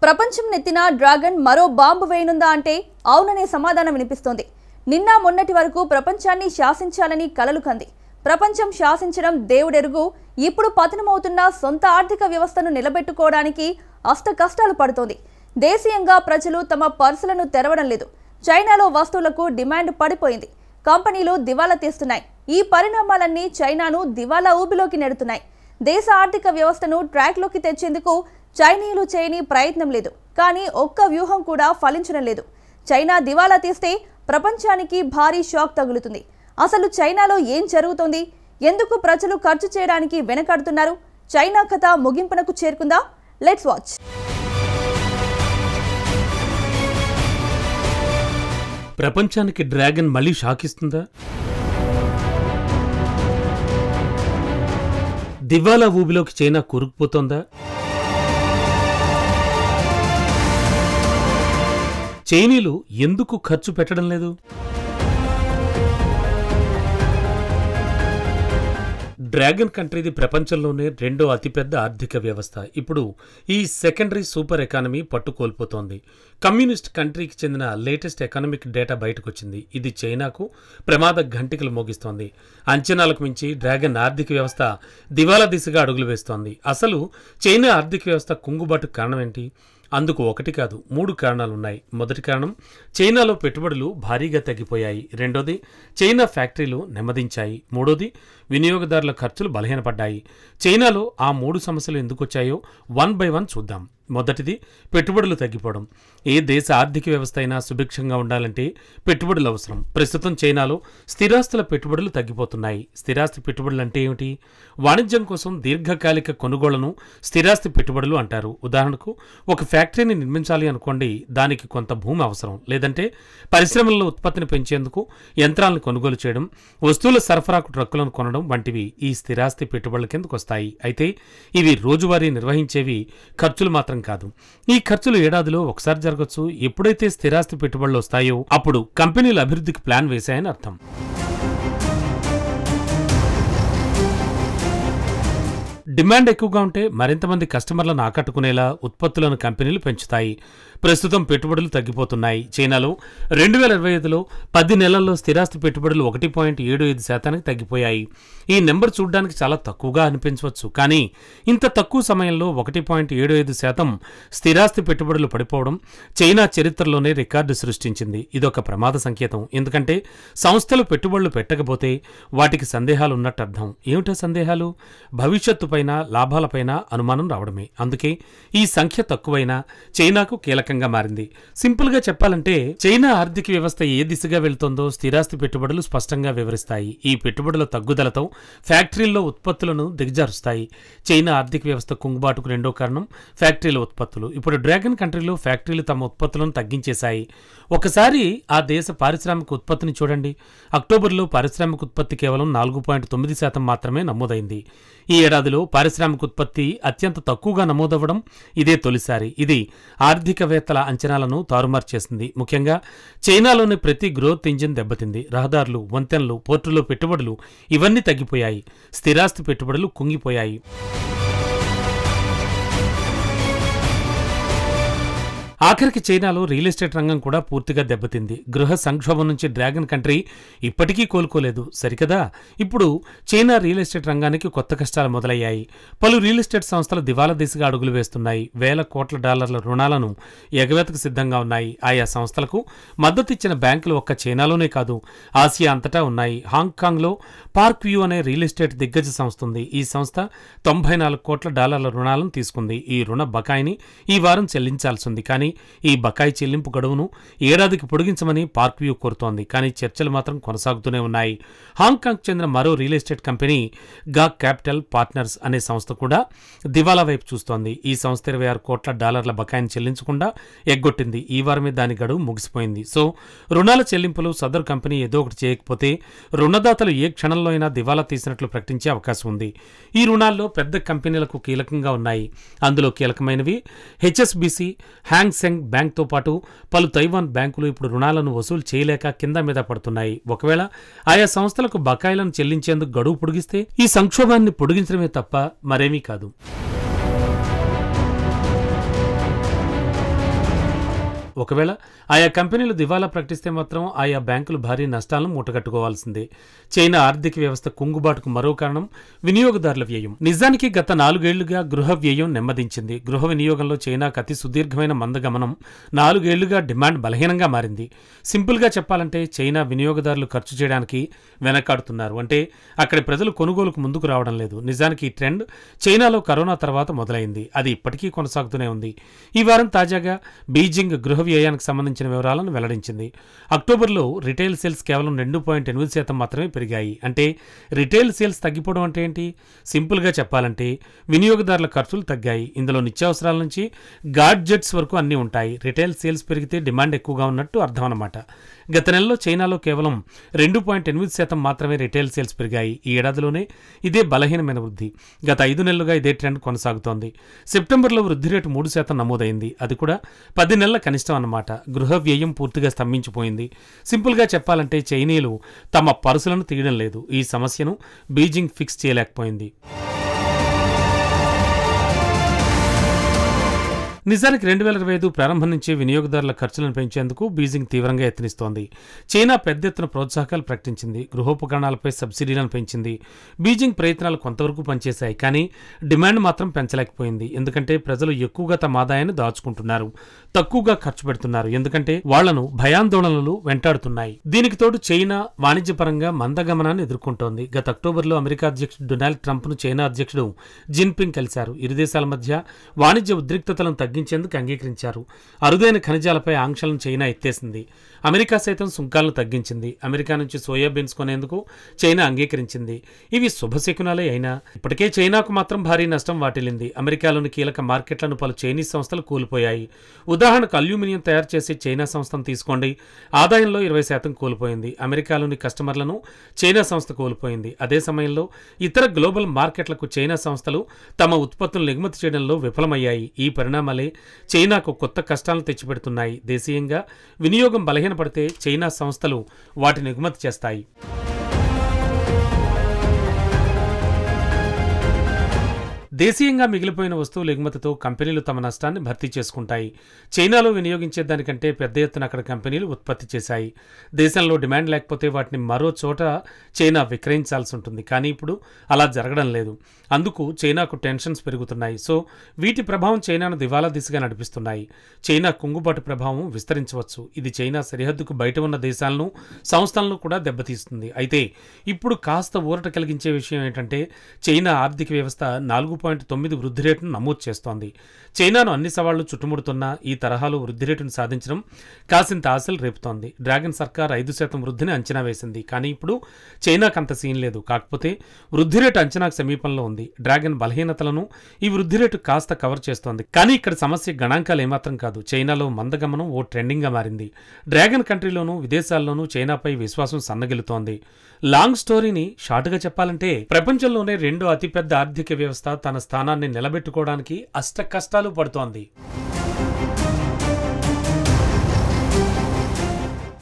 ప్రపంచం నెత్తిన డ్రాగన్ మరో బాంబు వేయనుందా అంటే అవుననే సమాధానం వినిపిస్తోంది. నిన్న మొన్నటి వరకు ప్రపంచాన్ని శాసించాలని కలలు కంది. ప్రపంచం శాసించడం దేవుడెరుగు. ఇప్పుడు పతనమవుతున్న సొంత ఆర్థిక వ్యవస్థను నిలబెట్టుకోవడానికి అష్ట కష్టాలు పడుతోంది. దేశీయంగా ప్రజలు తమ పర్సులను తెరవడం లేదు. చైనాలో వస్తువులకు డిమాండ్ పడిపోయింది. కంపెనీలు దివాలా తీస్తున్నాయి. ఈ పరిణామాలన్నీ చైనాను దివాలా ఊబిలోకి నెడుతున్నాయి. దేశ ఆర్థిక వ్యవస్థను ట్రాక్లోకి తెచ్చేందుకు చైనీయులు చేయని ప్రయత్నం లేదు. కానీ ఒక్క వ్యూహం కూడా ఫలించడం లేదు. చైనా దివాలా తీస్తే ప్రపంచానికి భారీ షాక్ తగులుతుంది. అసలు చైనాలో ఏం జరుగుతోంది? ఎందుకు ప్రజలు ఖర్చు చేయడానికి వెనకాడుతున్నారు? చైనా కథ ముగింపునకు చేరుకుందా? Let's watch. ప్రపంచానికి డ్రాగన్ మళ్ళీ షాక్ ఇస్తుందా? దివాలా ఊబిలోకి చైనా కూరుకుపోతోందా? చైనీయులు ఎందుకు ఖర్చు పెట్టడం లేదు? డ్రాగన్ కంట్రీది ప్రపంచంలోనే రెండో అతిపెద్ద ఆర్థిక వ్యవస్థ. ఇప్పుడు ఈ సెకండరీ సూపర్ ఎకానమీ పట్టు కోల్పోతోంది. కమ్యూనిస్ట్ కంట్రీకి చెందిన లేటెస్ట్ ఎకనామిక్ డేటా బయటకొచ్చింది. ఇది చైనాకు ప్రమాద ఘంటికలు మోగిస్తోంది. అంచనాలకు మించి డ్రాగన్ ఆర్థిక వ్యవస్థ దివాలా దిశగా అడుగులు వేస్తోంది. అసలు చైనా ఆర్థిక వ్యవస్థ కుంగుబాటుకు కారణం ఏంటి? అందుకు ఒకటి కాదు, 3 కారణాలున్నాయి. మొదటి కారణం, చైనాలో పెట్టుబడులు భారీగా తగ్గిపోయాయి. రెండోది, చైనా ఫ్యాక్టరీలు నెమ్మదించాయి. మూడోది, వినియోగదారుల ఖర్చులు బలహీనపడ్డాయి. చైనాలో ఆ 3 సమస్యలు ఎందుకొచ్చాయో 1 by 1 చూద్దాం. మొదటిది, పెట్టుబడులు తగ్గిపోవడం. ఏ దేశ ఆర్థిక వ్యవస్థ అయినా సుభిక్షంగా ఉండాలంటే పెట్టుబడులు అవసరం. ప్రస్తుతం చైనాలో స్థిరాస్తుల పెట్టుబడులు తగ్గిపోతున్నాయి. స్థిరాస్తి పెట్టుబడులు అంటే ఏమిటి? వాణిజ్యం కోసం దీర్ఘకాలిక కొనుగోళ్లను స్థిరాస్తి పెట్టుబడులు అంటారు. ఉదాహరణకు, ఒక ఫ్యాక్టరీని నిర్మించాలి అనుకోండి, దానికి కొంత భూమి అవసరం. లేదంటే పరిశ్రమల్లో ఉత్పత్తిని పెంచేందుకు యంత్రాలను కొనుగోలు చేయడం, వస్తువుల సరఫరాకు ట్రక్కులను కొనడం వంటివి ఈ స్థిరాస్తి పెట్టుబడుల కిందకు వస్తాయి. అయితే ఇవి రోజువారీ నిర్వహించేవి ఖర్చులు మాత్రం కాదు. ఈ ఖర్చులు ఏడాదిలో ఒకసారి జరగచ్చు. ఎప్పుడైతే స్థిరాస్తి పెట్టుబడులు వస్తాయో అప్పుడు కంపెనీల అభివృద్ధికి ప్లాన్ వేశాయని అర్థం. డిమాండ్ ఎక్కువగా ఉంటే మరింతమంది కస్టమర్లను ఆకట్టుకునేలా ఉత్పత్తులను కంపెనీలు పెంచుతాయి. ప్రస్తుతం పెట్టుబడులు తగ్గిపోతున్నాయి. చైనాలో 2025లో 10 నెలల్లో స్థిరాస్తి పెట్టుబడులు 1.75% తగ్గిపోయాయి. ఈ నెంబర్ చూడడానికి చాలా తక్కువగా అనిపించవచ్చు. కానీ ఇంత తక్కువ సమయంలో 1.75% స్థిరాస్తి పెట్టుబడులు పడిపోవడం చైనా చరిత్రలోనే రికార్డు సృష్టించింది. ఇదొక ప్రమాద సంకేతం. ఎందుకంటే సంస్థలు పెట్టుబడులు పెట్టకపోతే వాటికి సందేహాలు ఉన్నట్టు అర్థం. ఏమిటో సందేహాలు? భవిష్యత్తుపైన, లాభాలపైన అనుమానం రావడమే. అందుకే ఈ సంఖ్య తక్కువైనా చైనాకు కీలకంగా మారింది. సింపుల్ గా చెప్పాలంటే చైనా ఆర్థిక వ్యవస్థ ఏ దిశగా వెళ్తుందో స్థిరాస్తి పెట్టుబడులు స్పష్టంగా వివరిస్తాయి. ఈ పెట్టుబడుల తగ్గుదలతో ఫ్యాక్టరీల్లో ఉత్పత్తులను దిగజారుస్తాయి. చైనా ఆర్థిక వ్యవస్థ కుంగుబాటుకు రెండో కారణం ఫ్యాక్టరీల ఉత్పత్తులు. ఇప్పుడు డ్రాగన్ కంట్రీలో ఫ్యాక్టరీలు తమ ఉత్పత్తులను తగ్గించేశాయి. ఒకసారి ఆ దేశ పారిశ్రామిక ఉత్పత్తిని చూడండి. అక్టోబర్లో పారిశ్రామిక ఉత్పత్తి కేవలం 4.9% మాత్రమే నమోదైంది. ఈ ఏడాదిలో పారిశ్రామిక ఉత్పత్తి అత్యంత తక్కువగా నమోదవ్వడం ఇదే తొలిసారి. ఇది ఆర్థికవేత్తల అంచనాలను తారుమారు చేసింది. ముఖ్యంగా చైనాలోని ప్రతి గ్రోత్ ఇంజిన్ దెబ్బతింది. రహదారులు, వంతెనలు, పోర్టుల్లో పెట్టుబడులు ఇవన్నీ తగ్గిపోయాయి. స్థిరాస్తి పెట్టుబడులు కుంగిపోయాయి. ఆఖరికి చైనాలో రియల్ ఎస్టేట్ రంగం కూడా పూర్తిగా దెబ్బతింది. గృహ సంక్షోభం నుంచి డ్రాగన్ కంట్రీ ఇప్పటికీ కోలుకోలేదు. సరికదా, ఇప్పుడు చైనా రియల్ ఎస్టేట్ రంగానికి కొత్త కష్టాలు మొదలయ్యాయి. పలు రియల్ ఎస్టేట్ సంస్థలు దివాలా దిశగా అడుగులు వేస్తున్నాయి. వేల కోట్ల డాలర్ల రుణాలను ఎగవేతకు సిద్ధంగా ఉన్నాయి. ఆయా సంస్థలకు మద్దతిచ్చిన బ్యాంకులు ఒక్క చైనాలోనే కాదు, ఆసియా అంతటా ఉన్నాయి. హాంకాంగ్లో పార్క్ వ్యూ అనే రియల్ ఎస్టేట్ దిగ్గజ సంస్థ ఉంది. ఈ సంస్థ 94 కోట్ల డాలర్ల రుణాలను తీసుకుంది. ఈ రుణ బకాయిని ఈ వారం చెల్లించాల్సి ఉంది. కానీ ఈ బకాయి చెల్లింపు గడువును ఏడాదికి పొడిగించమని పార్క్ వ్యూ కోరుతోంది. కానీ చర్చలు మాత్రం కొనసాగుతూనే ఉన్నాయి. హాంకాంగ్ చెందిన మరో real estate company Gogh capital partners అనే సంస్థ కూడా దివాలా వైపు చూస్తోంది. ఈ సంస్థ 26 కోట్ల డాలర్ల బకాయిని చెల్లించకుండా ఎగ్గొట్టింది. ఈ వారమే దాని గడువు ముగిసిపోయింది. సో రుణాల చెల్లింపులు సదరు కంపెనీ ఏదో ఒకటి చేయకపోతే రుణదాతలు ఏ క్షణంలో అయినా దివాలా తీసినట్లు ప్రకటించే అవకాశం ఉంది. ఈ రుణాల్లో పెద్ద కంపెనీలకు కీలకంగా ఉన్నాయి. అందులో కీలకమైనవి హెచ్ఎస్బిసి, హ్యాంగ్ సెంగ్ బ్యాంక్తో పాటు పలు తైవాన్ బ్యాంకులు ఇప్పుడు రుణాలను వసూలు చేయలేక కింద మీద పడుతున్నాయి. ఒకవేళ ఆయా సంస్థలకు బకాయిలను చెల్లించేందుకు గడువు పొడిగిస్తే ఈ సంక్షోభాన్ని పొడిగించడమే తప్ప మరేమీ కాదు. ఒకవేళ ఆయా కంపెనీలు దివాలా ప్రకటిస్తే మాత్రం ఆయా బ్యాంకులు భారీ నష్టాలను మూటగట్టుకోవాల్సిందే. చైనా ఆర్థిక వ్యవస్థ కుంగుబాటుకు మరో కారణం వినియోగదారుల వ్యయం. నిజానికి గత 4 ఏళ్లుగా గృహ వ్యయం నెమ్మదించింది. గృహ వినియోగంలో చైనాకు అతి సుదీర్ఘమైన మందగమనం. 4 ఏళ్లుగా డిమాండ్ బలహీనంగా మారింది. సింపుల్గా చెప్పాలంటే చైనా వినియోగదారులు ఖర్చు చేయడానికి వెనకాడుతున్నారు. అంటే అక్కడి ప్రజలు కొనుగోలుకు ముందుకు రావడం లేదు. నిజానికి ఈ ట్రెండ్ చైనాలో కరోనా తర్వాత మొదలైంది. అది ఇప్పటికీ కొనసాగుతూనే ఉంది. ఈ వారం తాజాగా బీజింగ్ గృహ వ్యయానికి సంబంధించిన వివరాలను వెల్లడించింది. అక్టోబర్లో రిటైల్ సేల్స్ కేవలం 2.8% మాత్రమే పెరిగాయి. అంటే రిటైల్ సేల్స్ తగ్గిపోవడం అంటే ఏంటి? సింపుల్గా చెప్పాలంటే వినియోగదారుల ఖర్చులు తగ్గాయి. ఇందులో నిత్యావసరాల నుంచి గాడ్జెట్స్ వరకు అన్నీ ఉంటాయి. రిటైల్ సేల్స్ పెరిగితే డిమాండ్ ఎక్కువగా ఉన్నట్టు అర్థం అన్నమాట. గత నెలలో చైనాలో కేవలం 2.8% మాత్రమే రిటైల్ సేల్స్ పెరిగాయి. ఈ ఏడాదిలోనే ఇదే బలహీనమైన వృద్ధి. గత 5 నెలలుగా ఇదే ట్రెండ్ కొనసాగుతోంది. సెప్టెంబర్లో వృద్ధి రేటు 3% నమోదైంది. అది కూడా 10 నెలల కనిష్టం అన్నమాట. గృహ వ్యయం పూర్తిగా స్తంభించిపోయింది. సింపుల్గా చెప్పాలంటే చైనీయులు తమ పరుసులను తీయడం లేదు. ఈ సమస్యను బీజింగ్ ఫిక్స్ చేయలేకపోయింది. నిజానికి 2025 ప్రారంభం నుంచే వినియోగదారుల ఖర్చులను పెంచేందుకు బీజింగ్ తీవ్రంగా యత్నిస్తోంది. చైనా పెద్ద ఎత్తున ప్రోత్సాహకాలు ప్రకటించింది. గృహోపకరణాలపై సబ్సిడీలను పెంచింది. బీజింగ్ ప్రయత్నాలు కొంతవరకు పనిచేశాయి. కానీ డిమాండ్ మాత్రం పెంచలేకపోయింది. ఎందుకంటే ప్రజలు ఎక్కువగా తమ ఆదాయాన్ని దాచుకుంటున్నారు, తక్కువగా ఖర్చు పెడుతున్నారు. ఎందుకంటే వాళ్లను భయాందోళనలు వెంటాడుతున్నాయి. దీనికి తోడు చైనా వాణిజ్యపరంగా మందగమనాన్ని ఎదుర్కొంటోంది. గత అక్టోబర్లో అమెరికా అధ్యక్షుడు డొనాల్డ్ ట్రంప్ను చైనా అధ్యక్షుడు జిన్పింగ్ కలిశారు. ఇరు దేశాల మధ్య వాణిజ్య ఉద్రిక్తతలను తగ్గించేందుకు అంగీకరించారు. అరుదైన ఖనిజాలపై ఆంక్షలను చైనా ఎత్తేసింది. అమెరికా సైతం సుంకాలను తగ్గించింది. అమెరికా నుంచి సోయాబీన్స్ కొనేందుకు చైనా అంగీకరించింది. ఇవి శుభశకునాలే అయినా ఇప్పటికే చైనాకు మాత్రం భారీ నష్టం వాటిల్లింది. అమెరికాలోని కీలక మార్కెట్లను పలు చైనీస్ సంస్థలు కూలిపోయాయి. ఉదాహరణకు అల్యూమినియం తయారు చేసే చైనా సంస్థను తీసుకోండి. ఆదాయంలో 20% కోల్పోయింది. అమెరికాలోని కస్టమర్లను చైనా సంస్థ కోల్పోయింది. అదే సమయంలో ఇతర గ్లోబల్ మార్కెట్లకు చైనా సంస్థలు తమ ఉత్పత్తులను ఎగుమతి చేయడంలో విఫలమయ్యాయి. ఈ పరిణామాలే చైనాకు కొత్త కష్టాలను తెచ్చిపెడుతున్నాయి. దేశీయంగా వినియోగం బలహీనపడితే చైనా సంస్థలు వాటిని ఎగుమతి చేస్తాయి. దేశీయంగా మిగిలిపోయిన వస్తువుల ఎగుమతితో కంపెనీలు తమ నష్టాన్ని భర్తీ చేసుకుంటాయి. చైనాలో వినియోగించే దానికంటే పెద్ద ఎత్తున అక్కడ కంపెనీలు ఉత్పత్తి చేశాయి. దేశంలో డిమాండ్ లేకపోతే వాటిని మరో చోట చైనా విక్రయించాల్సి ఉంటుంది. కానీ ఇప్పుడు అలా జరగడం లేదు. అందుకు చైనాకు టెన్షన్స్ పెరుగుతున్నాయి. సో వీటి ప్రభావం చైనాను దివాలా దిశగా నడిపిస్తున్నాయి. చైనా కుంగుబాటు ప్రభావం విస్తరించవచ్చు. ఇది చైనా సరిహద్దుకు బయట ఉన్న దేశాలను, సంస్థలను కూడా దెబ్బతీస్తుంది. అయితే ఇప్పుడు కాస్త ఊరట కలిగించే విషయం ఏంటంటే చైనా ఆర్థిక వ్యవస్థ 4.9 వృద్ధి రేటును నమోదు చేస్తోంది. చైనాను అన్ని సవాళ్లు చుట్టుముడుతున్నా ఈ తరహాలో వృద్ధి రేటును సాధించడం కాసింత ఆశలు రేపుతోంది. డ్రాగన్ సర్కార్ 5% వృద్ధిని అంచనా వేసింది. కానీ ఇప్పుడు చైనాకు అంత సీన్ లేదు. కాకపోతే వృద్ధి రేటు అంచనాకు సమీపంలో ఉంది. డ్రాగన్ బలహీనతలను ఈ వృద్ధి రేటు కాస్త కవర్ చేస్తోంది. కానీ ఇక్కడ సమస్య గణాంకాలు ఏమాత్రం కాదు. చైనాలో మందగమనం ఓ ట్రెండింగ్ గా మారింది. డ్రాగన్ కంట్రీలోనూ విదేశాల్లోనూ చైనాపై విశ్వాసం సన్నగిలుతోంది. లాంగ్ స్టోరీని షార్ట్గా చెప్పాలంటే ప్రపంచంలోనే 2వ అతిపెద్ద ఆర్థిక వ్యవస్థ తన స్థానాన్ని నిలబెట్టుకోవడానికి అష్ట కష్టాలు పడుతోంది.